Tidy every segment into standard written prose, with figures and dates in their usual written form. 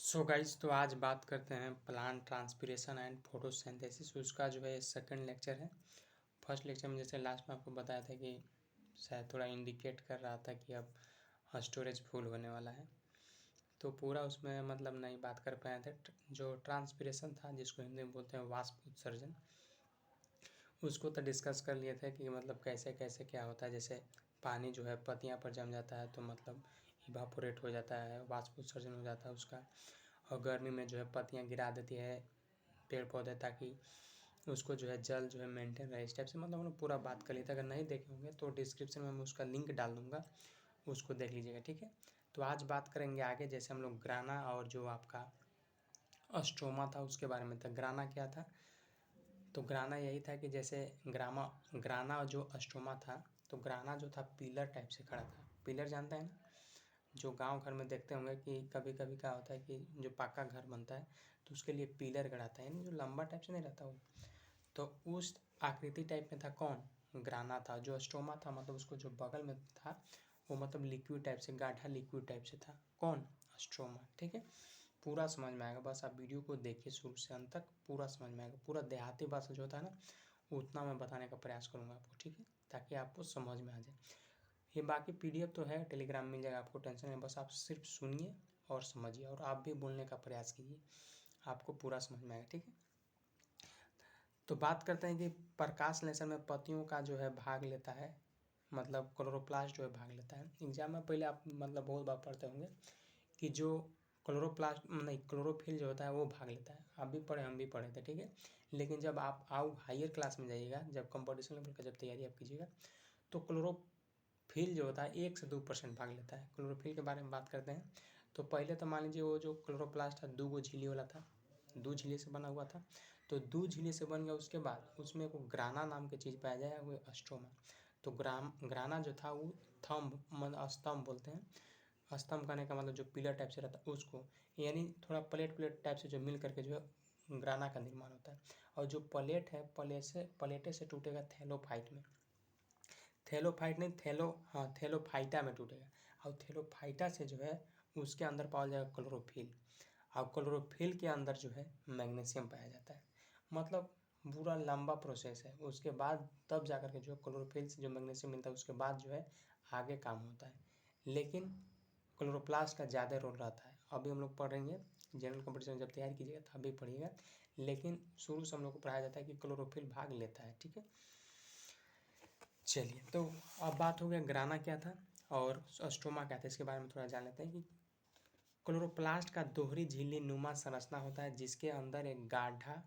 So guys, तो आज बात करते हैं प्लांट ट्रांसपिरेशन एंड फोटोसिंथेसिस। उसका जो है सेकंड लेक्चर है। फर्स्ट लेक्चर में जैसे लास्ट में आपको बताया था कि शायद थोड़ा इंडिकेट कर रहा था कि अब स्टोरेज फुल होने वाला है, तो पूरा उसमें मतलब नहीं बात कर पाए थे। जो ट्रांसपिरेशन था, जिसको हिंदी में बोलते हैं वाष्प उत्सर्जन, उसको तो डिस्कस कर लिए थे कि मतलब कैसे कैसे क्या होता है। जैसे पानी जो है पत्तियाँ पर जम जाता है तो मतलब इवापोरेट हो जाता है, वाष्प उत्सर्जन हो जाता है उसका। और गर्मी में जो है पत्तियाँ गिरा देती है पेड़ पौधे, ताकि उसको जो है जल जो है मेंटेन रहे। इस टाइप से मतलब हम लोग पूरा बात कर लिए थे। अगर नहीं देखे होंगे तो डिस्क्रिप्शन में मैं उसका लिंक डाल दूँगा, उसको देख लीजिएगा, ठीक है। तो आज बात करेंगे आगे, जैसे हम लोग ग्राना और जो आपका स्ट्रोमा था उसके बारे में था। ग्राना क्या था? तो ग्राना यही था कि जैसे ग्राना जो स्ट्रोमा था, तो ग्राना जो था पिलर टाइप से खड़ा था। पिलर जानते हैं ना, जो गांव घर में देखते होंगे कि कभी कभी क्या होता है कि जो पक्का घर बनता है तो उसके लिए पिलर गड़ाता है, यानी जो लंबा टाइप से नहीं रहता वो। तो उस आकृति टाइप में था कौन? ग्राना था। जो स्ट्रोमा था मतलब उसको जो बगल में था वो मतलब लिक्विड टाइप से, गाढ़ा लिक्विड टाइप से था। कौन? स्ट्रोमा, ठीक है। पूरा समझ में आएगा, बस आप वीडियो को देखिए शुरू से अंत तक, पूरा समझ में आएगा। पूरा देहाती भाषा जो होता है ना, उतना मैं बताने का प्रयास करूँगा आपको, ठीक है, ताकि आपको समझ में आ जाए। ये बाकी पीडीएफ तो है, टेलीग्राम मिल जाएगा आपको, टेंशन नहीं। बस आप सिर्फ सुनिए और समझिए, और आप भी बोलने का प्रयास कीजिए, आपको पूरा समझ में आएगा, ठीक है। तो बात करते हैं कि प्रकाश संश्लेषण में पत्तियों का जो है भाग लेता है, मतलब क्लोरोप्लास्ट जो है भाग लेता है। एग्जाम में पहले आप मतलब बहुत बार पढ़ते होंगे कि जो क्लोरोप्लास्ट नहीं, क्लोरोफिल जो होता है वो भाग लेता है। आप भी पढ़े, हम भी पढ़े थे, ठीक है। लेकिन जब आप आओ हायर क्लास में जाइएगा, जब कंपटीशन लेवल का जब तैयारी आप कीजिएगा, तो क्लोरोफिल जो होता है 1 से 2% भाग लेता है। क्लोरोफिल के बारे में बात करते हैं तो पहले तो मान लीजिए वो जो क्लोरोप्लास्ट था 2 झिल्ली वाला था, 2 झिल्ली से बना हुआ था। तो 2 झिल्ली से बन गया, उसके बाद उसमें को ग्राना नाम की चीज़ पाया जाए, वो स्ट्रोमा। तो ग्राना जो था वो थंब मतलब स्तंभ बोलते हैं। स्तंभ कहने का मतलब जो पिलर टाइप से रहता है उसको, यानी थोड़ा प्लेट प्लेट टाइप से जो मिल करके जो है ग्राना का निर्माण होता है। और जो प्लेट है, प्लेटे से टूटेगा थैलोफाइट में। थैलोफाइट नहीं, हाँ थैलोफाइटा में टूटेगा। और थैलोफाइटा से जो है उसके अंदर पाया जाएगा क्लोरोफिल। और क्लोरोफिल के अंदर जो है मैग्नीशियम पाया जाता है। मतलब पूरा लंबा प्रोसेस है। उसके बाद तब जाकर के जो क्लोरोफिल से जो मैग्नीशियम मिलता है उसके बाद जो है आगे काम होता है। लेकिन क्लोरोप्लास्ट का ज़्यादा रोल रहता है। अभी हम लोग पढ़ेंगे, जनरल कॉम्पिटिशन जब तैयारी कीजिएगा तो अभी पढ़िएगा। लेकिन शुरू से हम लोग को पढ़ाया जाता है कि क्लोरोफिल भाग लेता है, ठीक है। चलिए, तो अब बात हो गया ग्राना क्या था और स्ट्रोमा क्या था, इसके बारे में थोड़ा जान लेते हैं कि क्लोरोप्लास्ट का दोहरी झिल्ली नुमा संरचना होता है, जिसके अंदर एक गाढ़ा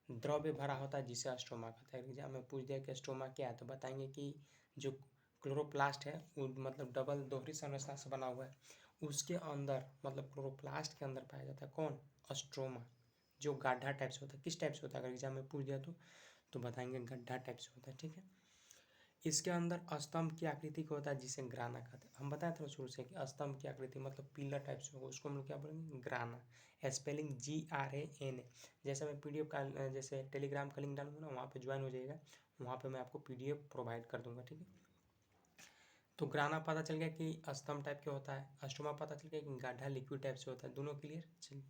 द्रव्य भरा होता है, जिसे स्ट्रोमा कहता है। एग्जाम में पूछ दिया कि स्ट्रोमा क्या है, तो बताएंगे कि जो क्लोरोप्लास्ट है वो मतलब डबल दोहरी संरचना से बना हुआ है। उसके अंदर मतलब क्लोरोप्लास्ट के अंदर पाया जाता है कौन? स्ट्रोमा, जो गाढ़ा टाइप से होता है। किस टाइप से होता है, अगर एग्जाम में पूछ दिया तो बताएंगे गड्ढा टाइप से होता है, ठीक है। इसके अंदर स्तंभ की आकृति का होता है, जिसे ग्राना कहते हैं। हम बताए थे शुरू से कि स्तंभ की आकृति मतलब पिलर टाइप से होगा, उसको हम लोग क्या बोलेंगे? ग्राना। Spelling GRANA। जैसे मैं पीडीएफ का जैसे टेलीग्राम का लिंक डालूंगा ना, वहाँ पे ज्वाइन हो जाइएगा, वहाँ पे मैं आपको पीडीएफ प्रोवाइड कर दूंगा, ठीक है। तो ग्राना पता चल गया कि स्तंभ टाइप के होता है, स्टोमा पता चल गया कि गाढ़ा लिक्विड टाइप से होता है। दोनों क्लियर? चलिए,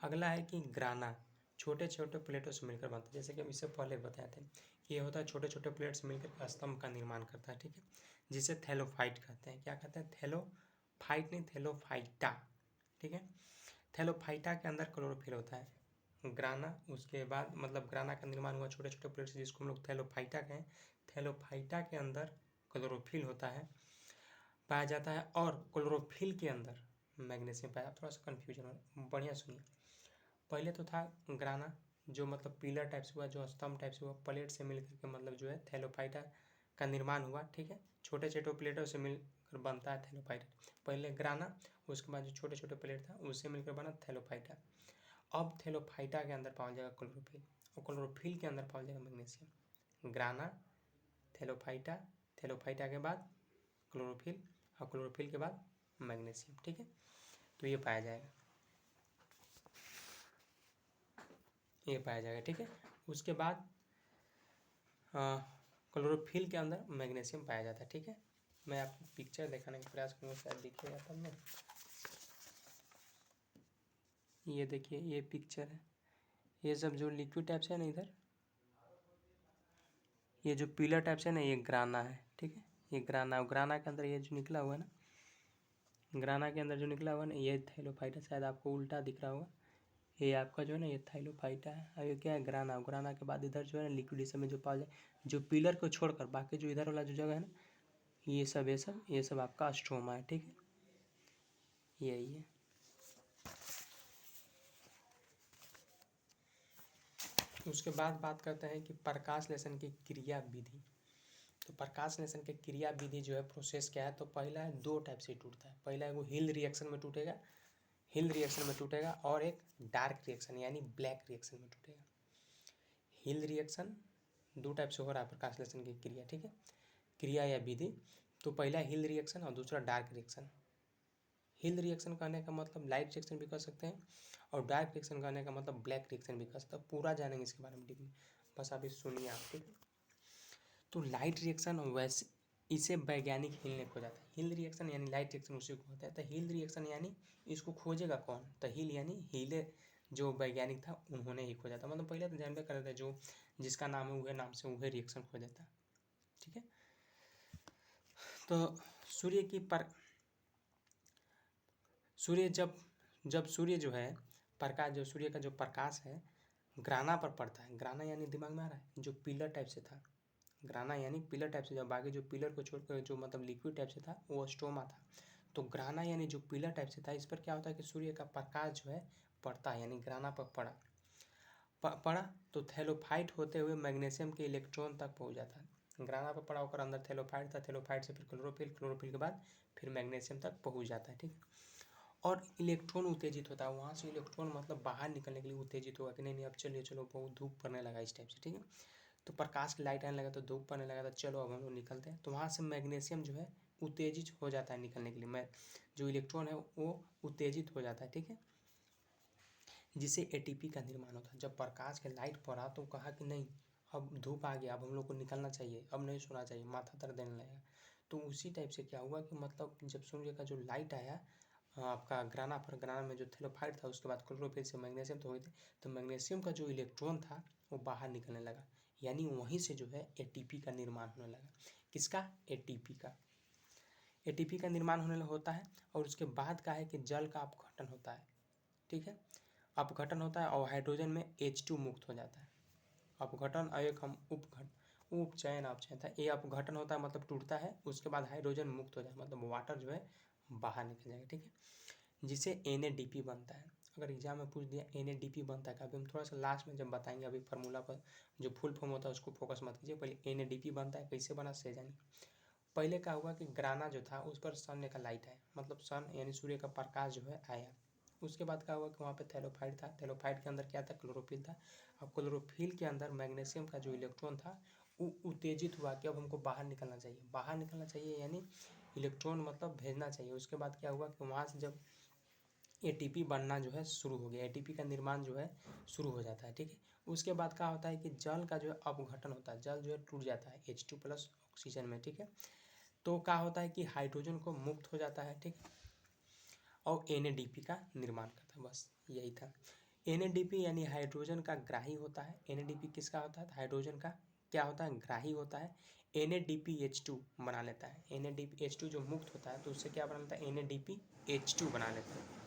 अगला है कि ग्राना छोटे छोटे प्लेटों से मिलकर बनता है। जैसे कि हम इससे पहले बताए थे कि ये होता है छोटे छोटे प्लेट से मिलकर स्तंभ का निर्माण करता है, ठीक है, जिसे थैलोफाइट कहते हैं। क्या कहते हैं? थैलोफाइट नहीं, थैलोफाइटा, ठीक है। थैलोफाइटा के अंदर क्लोरोफिल होता है। ग्राना उसके बाद मतलब ग्राना का निर्माण हुआ छोटे छोटे प्लेट से, जिसको हम लोग थैलोफाइटा कहें। थैलोफाइटा के अंदर क्लोरोफिल होता है, पाया जाता है, और क्लोरोफिल के अंदर मैग्नीशियम पाया। थोड़ा सा कन्फ्यूजन हो, बढ़िया सुनिए। पहले तो था ग्राना, जो मतलब पिलर टाइप से हुआ, जो स्तंभ टाइप से हुआ, प्लेट से मिलकर के मतलब जो है थैलोफाइटा का निर्माण हुआ, ठीक है। छोटे छोटे प्लेटों से मिलकर बनता है थैलोफाइटा। पहले ग्राना, उसके बाद जो छोटे छोटे प्लेट था उससे मिलकर बना थैलोफाइटा। अब थैलोफाइटा के अंदर पाया जाएगा क्लोरोफिल, और क्लोरोफिल के अंदर पाया जाएगा मैग्नीशियम। ग्राना, थैलोफाइटा, थैलोफाइटा के बाद क्लोरोफिल, और क्लोरोफिल के बाद मैग्नीशियम, ठीक है। तो ये पाया जाएगा, ये पाया जाएगा, ठीक है। उसके बाद क्लोरोफिल के अंदर मैग्नीशियम पाया जाता है, ठीक है। मैं आपको पिक्चर दिखाने का प्रयास करूँगा, शायद दिखेगा तब ना। ये देखिए ये पिक्चर है, ये सब जो लिक्विड टाइप से है ना इधर, ये जो पीलर टाइप से है ना ये ग्राना है, ठीक है। ये ग्राना, ग्राना के अंदर ये जो निकला हुआ है ना, ग्राना के अंदर जो निकला हुआ है ना ये थाइलोफाइटा, शायद आपको उल्टा दिख रहा होगा। ये आपका जो है ना ये थाइलोफाइटा है, और ये क्या है ग्राना। ग्राना के बाद इधर जो है ना लिक्विड में जो पाया जाए, जो पिलर को छोड़कर बाकी जो इधर वाला जो जगह है ना, ये सब आपका स्ट्रोमा है, ठीक है। यही है। उसके बाद बात करते हैं कि प्रकाशलेशन की क्रिया विधि। तो प्रकाशलेशन की क्रिया विधि जो है प्रोसेस क्या है, तो पहला है दो टाइप से टूटता है। पहला है वो हिल रिएक्शन में टूटेगा, और एक डार्क रिएक्शन यानी ब्लैक रिएक्शन में टूटेगा। हिल रिएक्शन दो टाइप से हो रहा है प्रकाशलेशन की क्रिया, ठीक है, क्रिया या विधि। तो पहला हिल रिएक्शन और दूसरा डार्क रिएक्शन। हिल रिएक्शन कहने का मतलब लाइट रिएक्शन भी कर सकते हैं, और डार्क रिएक्शन कहने का मतलब ब्लैक रिएक्शन भी कर सकते हैं। पूरा जानेंगे इसके बारे में डीप में, बस अभी सुनिए आप, ठीक है। तो लाइट रिएक्शन वैसे इसे वैज्ञानिक हिल ने खोजा था। हिल रिएक्शन यानी लाइट रिएक्शन उसी को होता है। तो हिल रिएक्शन यानी इसको खोजेगा कौन, तो हिल यानी हिले जो वैज्ञानिक था उन्होंने ही खोजा था। मतलब पहले तो जानते कर रहे थे जो जिसका नाम है वह नाम से वह रिएक्शन खोजा था, ठीक है। तो सूर्य की सूर्य जब सूर्य जो है प्रकाश, जो सूर्य का जो प्रकाश है ग्राना पर पड़ता है, ग्राना यानी दिमाग में आ रहा है जो पिलर टाइप से था, ग्राना यानी पिलर टाइप से, जब बाकी जो पिलर को छोड़कर जो मतलब लिक्विड टाइप से था वो स्ट्रोमा था। तो ग्राना यानी जो पिलर टाइप से था, इस पर क्या होता है कि सूर्य का प्रकाश जो है पड़ता है, यानी ग्राना पर पड़ा तो थैलोफाइट होते हुए मैग्नीशियम के इलेक्ट्रॉन तक पहुंच जाता है। ग्राना पर पड़ा होकर अंदर थैलोफाइट था, थैलोफाइट से फिर क्लोरोफिल के बाद फिर मैग्नीशियम तक पहुंच जाता है, ठीक है। और इलेक्ट्रॉन उत्तेजित होता है, वहाँ से इलेक्ट्रॉन मतलब बाहर निकलने के लिए उत्तेजित होगा कि नहीं अब चलिए चलो बहुत धूप पड़ने लगा इस टाइप से, ठीक है। तो प्रकाश की लाइट आने लगा तो धूप पड़ने लगा, तो चलो अब हम लोग निकलते हैं। तो वहाँ से मैग्नीशियम जो है उत्तेजित हो जाता है निकलने के लिए, मैं जो इलेक्ट्रॉन है वो उत्तेजित हो जाता है, ठीक है, जिससे एटीपी का निर्माण होता है। जब प्रकाश के लाइट पड़ा तो कहा कि नहीं अब धूप आ गया, अब हम लोग को निकलना चाहिए, अब नहीं सोना चाहिए, माथा दर्द देने लगेगा। तो उसी टाइप से क्या हुआ कि मतलब जब सूर्य का जो लाइट आया आपका ग्राना में जो थैलोफाइट था, उसके बाद क्लोरोफिल से मैग्नीशियम तो हुए थे, तो मैग्नीशियम का जो इलेक्ट्रॉन था वो बाहर निकलने लगा, यानी वहीं से जो है एटीपी का निर्माण होने लगा। किसका, एटीपी का निर्माण होने होता है। और उसके बाद का है कि जल का अपघटन होता है, ठीक है, अपघटन होता है और हाइड्रोजन में H2 मुक्त हो जाता है। अपघटन और एक हम उपचयन था, ये अपघटन होता है मतलब टूटता है, उसके बाद हाइड्रोजन मुक्त हो जाए मतलब वाटर जो है बाहर निकल जाएगा, ठीक है, जिससे NADP बनता है। अगर एग्जाम में पूछ दिया NADP बनता है, अभी हम थोड़ा सा लास्ट में जब बताएंगे, अभी फार्मूला पर जो फुल फॉर्म होता है उसको फोकस मत कीजिए, पहले NADP बनता है, कैसे बना से जानिए। पहले क्या हुआ कि ग्राना जो था उस पर सन का लाइट आया, मतलब सन यानी सूर्य का प्रकाश जो है आया। उसके बाद क्या हुआ कि वहाँ पे थैलोफाइट था, थैलोफाइट के अंदर क्या था, क्लोरोफिल था। अब क्लोरोफिल के अंदर मैग्नीशियम का जो इलेक्ट्रॉन था वो उत्तेजित हुआ कि अब हमको बाहर निकलना चाहिए, यानी इलेक्ट्रॉन मतलब भेजना चाहिए। उसके बाद क्या हुआ कि वहाँ से जब एटीपी बनना जो है शुरू हो गया, एटीपी का निर्माण जो है शुरू हो जाता है, ठीक है। उसके बाद क्या होता है कि जल का जो है अपघटन होता है, जल जो है टूट जाता है H2 प्लस ऑक्सीजन में, ठीक है। तो क्या होता है कि हाइड्रोजन को मुक्त हो जाता है, ठीक, और NADP का निर्माण करता है, बस यही था। NADP यानी हाइड्रोजन का ग्राही होता है। NADP किसका होता है, हाइड्रोजन का क्या होता है, ग्राही होता है। NADPH2 बना लेता है, NADPH2 जो मुक्त होता है तो उससे क्या बना लेता है, NADPH2 बना लेता है।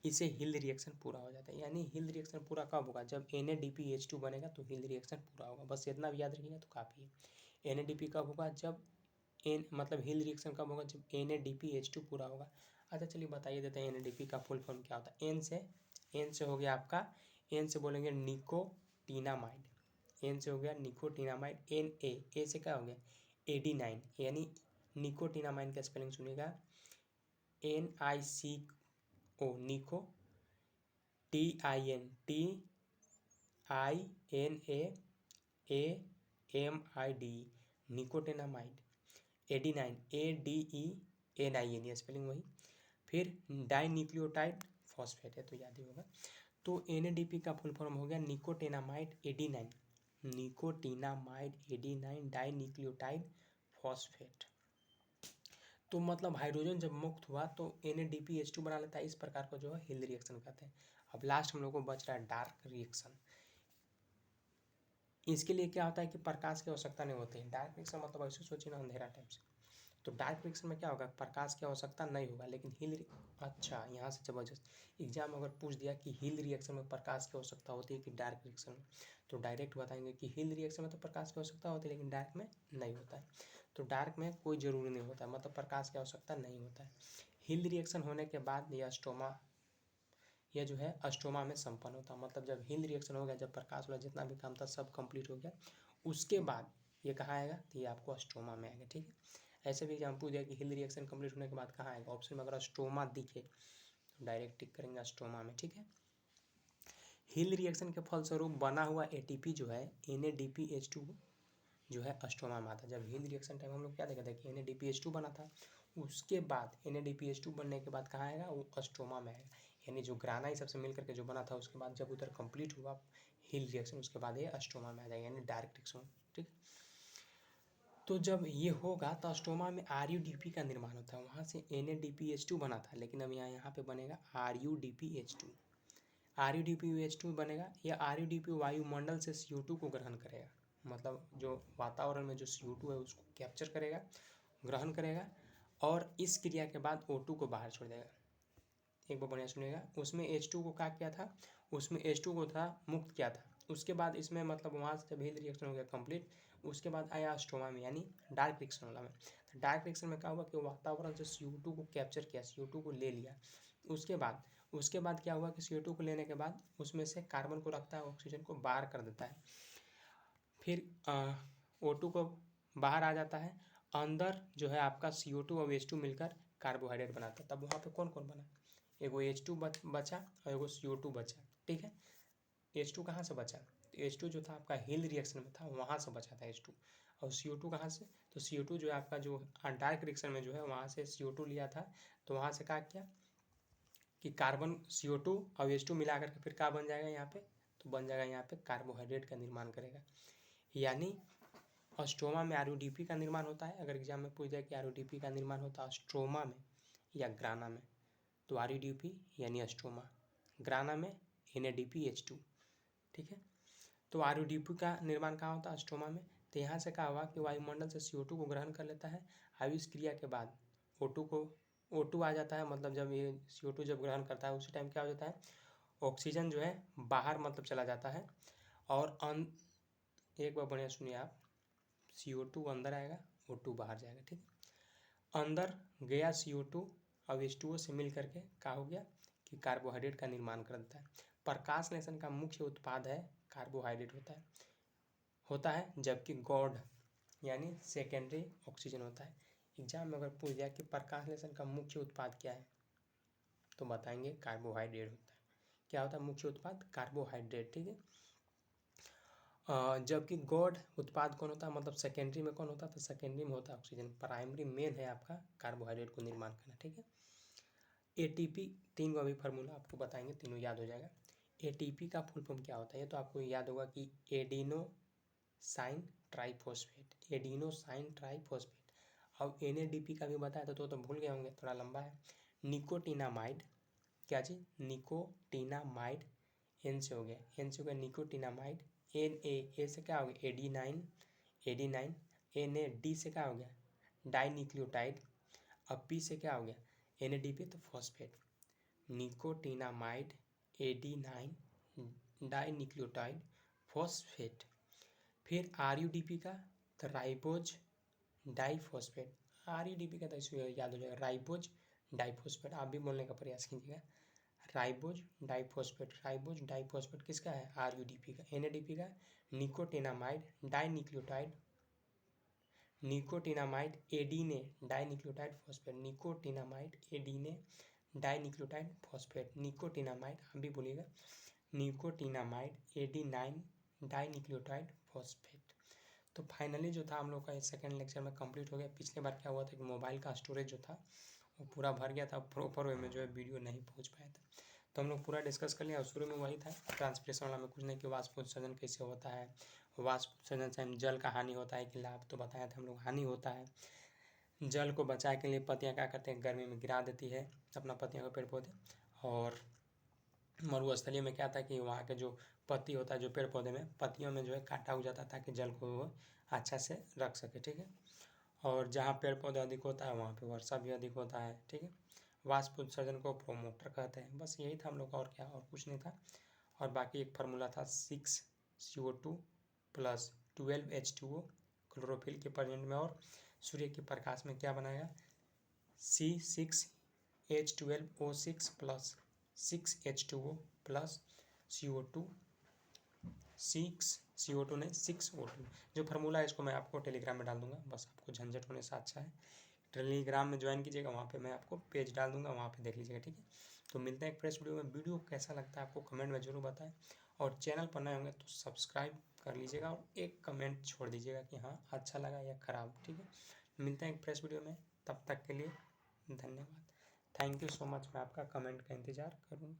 इसे हिल रिएक्शन पूरा हो जाता है। यानी हिल रिएक्शन पूरा कब होगा, जब NADPH2 बनेगा तो हिल रिएक्शन पूरा होगा, बस इतना भी याद रखिएगा तो काफ़ी है। NADP कब होगा, जब मतलब हिल रिएक्शन कब होगा, जब NADPH2 पूरा होगा। अच्छा चलिए बताइए देते हैं NADP का फुल फॉर्म क्या होता है। एन से हो गया आपका, एन से बोलेंगे निकोटीनामाइड, एन से हो गया निकोटीनामाइड। ए से क्या हो गया, एडीनाइन, यानी निकोटीनामाइड का स्पेलिंग सुनिएगा, NICO, निको, TINAAMID, निकोटीनामाइड। एडीनाइन, ADENIN, ये स्पेलिंग वही। फिर डाइन्यूक्लियोटाइड फॉस्फेट है तो याद ही होगा। तो NADP का फुल फॉर्म हो गया nicotinamide adenine, nicotinamide adenine dinucleotide phosphate. तो मतलब हाइड्रोजन जब मुक्त हुआ तो NADPH2 बना लेता है। इस प्रकार को जो है हिल रिएक्शन कहते हैं। अब लास्ट हम लोग को बच रहा है डार्क रिएक्शन। इसके लिए क्या होता है कि प्रकाश की आवश्यकता नहीं होती है। डार्क रिएक्शन मतलब ऐसे सोचिए ना, अंधेरा टाइप से। तो डार्क रिएक्शन में क्या होगा, प्रकाश की आवश्यकता नहीं होगा, लेकिन अच्छा यहाँ से जबरदस्त एग्जाम अगर पूछ दिया कि हिल रिएक्शन में प्रकाश की आवश्यकता होती है कि डार्क रिएक्शन में, तो डायरेक्ट बताएंगे कि हिल रिएक्शन में तो प्रकाश की आवश्यकता होती है लेकिन डार्क में नहीं होता है। तो डार्क में कोई ज़रूरी नहीं होता है, मतलब प्रकाश की आवश्यकता नहीं होता है। हिल रिएक्शन होने के बाद यह जो है अस्टोमा में संपन्न होता है। मतलब जब हिल रिएक्शन हो गया, जब प्रकाश वाला जितना भी काम था सब कंप्लीट हो गया, उसके बाद ये कहाँ आएगा, तो ये आपको अस्टोमा में आएगा। ठीक है, ऐसे भी एग्जाम पूछ दिया कि हिल रिएक्शन कंप्लीट होने के बाद कहाँ आएगा, ऑप्शन में अगर अस्टोमा दिखे तो डायरेक्ट टिक करेंगे अस्टोमा में। ठीक है, हिल रिएक्शन के फलस्वरूप बना हुआ ATP जो है NADPH2 जो है अस्टोमा में आता है। जब हिल रिएक्शन टाइम हम लोग क्या देखा था कि NADPH2 बना था, उसके बाद NADPH2 बनने के बाद कहाँ आएगा, वो अस्टोमा में आएगा। यानी जो ग्रानाई सबसे मिल करके जो बना था, उसके बाद जब उधर कंप्लीट हुआ हिल रिएक्शन, उसके बाद ये अस्टोमा में आ जाएगा, यानी डायरेक्ट रिएक्शन। ठीक, तो जब ये होगा तो अस्टोमा में RUDP का निर्माण होता है। वहाँ से NADPH2 बना था, लेकिन अब यहाँ पे बनेगा RUDPH2। RUDPH2 बनेगा। यह RUDP वायुमंडल से CO2 को ग्रहण करेगा, मतलब जो वातावरण में जो CO2 है उसको कैप्चर करेगा, ग्रहण करेगा, और इस क्रिया के बाद O2 को बाहर छोड़ देगा। एक बार बढ़िया सुनिएगा, उसमें H2 को क्या किया था, उसमें H2 को था मुक्त किया था। उसके बाद इसमें मतलब वहाँ से जब हिल रिएक्शन हो गया कंप्लीट, उसके बाद आया अस्टोमा में, यानी डार्क रिएक्शन वाला में। तो डार्क रिएक्शन में क्या हुआ कि वातावरण से CO2 को कैप्चर किया, CO2 को ले लिया। उसके बाद क्या हुआ कि CO2 को लेने के बाद उसमें से कार्बन को रखता है, ऑक्सीजन को बाहर कर देता है। फिर O2 को बाहर आ जाता है, अंदर जो है आपका CO2 और H2 मिलकर कार्बोहाइड्रेट बनाता है। तब वहाँ पे कौन कौन बना, एगो H2 बचा और एगो CO2 बचा। ठीक है, H2 कहाँ से बचा, H2 जो था आपका हिल रिएक्शन में था, वहाँ से बचा था H2। और CO2 कहाँ से, तो CO2 जो है आपका जो डार्क रिएक्शन में जो है वहाँ से CO2 लिया था, तो वहाँ से क्या किया कि कार्बन CO2 और H2 मिला करके फिर क्या बन जाएगा यहाँ पे, तो बन जाएगा यहाँ पे कार्बोहाइड्रेट का निर्माण करेगा। यानी अस्ट्रोमा में RUDP का निर्माण होता है। अगर एग्जाम में पूछ जाए कि RUDP का निर्माण होता है अस्ट्रोमा में या ग्राना में, तो RUDP यानी अस्ट्रोमा, ग्राना में NADPH2। ठीक है, तो RUDP का निर्माण कहाँ होता है, अस्ट्रोमा में। तो यहाँ से क्या हुआ कि वायुमंडल से CO2 को ग्रहण कर लेता है, आयुष क्रिया के बाद O2 आ जाता है। मतलब जब ये CO2 जब ग्रहण करता है उसी टाइम क्या हो जाता है, ऑक्सीजन जो है बाहर मतलब चला जाता है, और एक बार बढ़िया सुनिए आप, CO2 अंदर आएगा, O2 बाहर जाएगा। ठीक, अंदर गया CO2 और H2O से मिल करके क्या हो गया कि कार्बोहाइड्रेट का निर्माण कर देता है। प्रकाश संश्लेषण का मुख्य उत्पाद है कार्बोहाइड्रेट होता है, जबकि गॉड यानी सेकेंडरी ऑक्सीजन होता है। एग्जाम में अगर पूछ दिया कि प्रकाश संश्लेषण का मुख्य उत्पाद क्या है, तो बताएंगे कार्बोहाइड्रेट होता है। क्या होता है मुख्य उत्पाद, कार्बोहाइड्रेट। ठीक है, जबकि गॉड उत्पाद कौन होता है, मतलब सेकेंडरी में कौन होता है, तो सेकेंडरी में होता है ऑक्सीजन। प्राइमरी मेन है आपका कार्बोहाइड्रेट को निर्माण करना। ठीक है, ATP, तीन को अभी फार्मूला आपको बताएंगे, तीनों याद हो जाएगा। ATP का फुल फॉर्म क्या होता है, ये तो आपको याद होगा कि एडिनोसाइन ट्राइफॉस्फेट, एडिनोसाइन ट्राइफॉस्फेट। अब NADP का भी बताया था तो भूल गए होंगे, थोड़ा लंबा है। निकोटिनामाइड, क्या चीज, निकोटिनामाइड, N से हो गया निकोटिनामाइड। Na से क्या हो गया, एडीनाइन। NAD से क्या हो गया, डाइन्यूक्लियोटाइड। अब P से क्या हो गया, NADP, तो phosphate. Nicotinamide, adenine, dinucleotide, phosphate. फिर RUDP का, तो राइबोज डाइफॉस्फेट। RUDP का तो इसमें याद हो जाएगा, राइबोज डाइफॉस्फेट। आप भी बोलने का प्रयास कीजिएगा, राइबोज डाइफॉस्फेट। राइबोज डाइफॉस्फेट किसका है, RUDP का। NADP का nicotinamide dinucleotide, nicotinamide adenine dinucleotide phosphate, nicotinamide adenine dinucleotide phosphate, nicotinamide, आप भी बोलिएगा, निकोटिनामाइड एडीनाइन डाइन्यूक्लियोटाइड फॉस्फेट। तो फाइनली जो था हम लोग का सेकंड लेक्चर में कंप्लीट हो गया। पिछले बार क्या हुआ था कि मोबाइल का स्टोरेज जो था वो पूरा भर गया था, प्रॉपर वे में जो है वीडियो नहीं पहुंच पाया था। तो हम लोग पूरा डिस्कस कर लिया। शुरू में वही था ट्रांसप्रेशन वाला में, कुछ नहीं कि वाष्प उत्सर्जन कैसे होता है, वाष्प उत्सर्जन से जल का हानि होता है कि लाभ, तो बताया था हम लोग हानि होता है। जल को बचाए के लिए पत्तियाँ क्या करते हैं, गर्मी में गिरा देती है अपना पत्तियों के पेड़ पौधे। और मरुस्थलीय में क्या था कि वहाँ के जो पत्ती होता है, जो पेड़ पौधे में पत्तियों में जो है काटा हो जाता है ताकि जल को वो अच्छा से रख सके, ठीक है। और जहाँ पेड़ पौधे अधिक होता है वहाँ पे वर्षा भी अधिक होता है, ठीक है। वाष्प उत्सर्जन को प्रोमोटर कहते हैं। बस यही था हम लोग का, और क्या, और कुछ नहीं था। और बाकी एक फार्मूला था 6CO2 प्लस 12H2O क्लोरोफिल के प्रेजेंट में और सूर्य के प्रकाश में क्या बनाएगा, C6H12O6 plus 6H2O plus CO2 6CO2 नहीं 6O2। जो फार्मूला है इसको मैं आपको टेलीग्राम में डाल दूंगा, बस आपको झंझट होने से अच्छा है टेलीग्राम में ज्वाइन कीजिएगा, वहाँ पे मैं आपको पेज डाल दूंगा, वहाँ पे देख लीजिएगा, ठीक है। तो मिलते हैं एक फ्रेश वीडियो में। वीडियो कैसा लगता है आपको कमेंट में जरूर बताएं, और चैनल पर नए होंगे तो सब्सक्राइब कर लीजिएगा और एक कमेंट छोड़ दीजिएगा कि हाँ अच्छा लगा या ख़राब, ठीक है। मिलते हैं एक फ्रेश वीडियो में, तब तक के लिए धन्यवाद। Thank you so much. मैं आपका कमेंट का इंतज़ार करूँगा।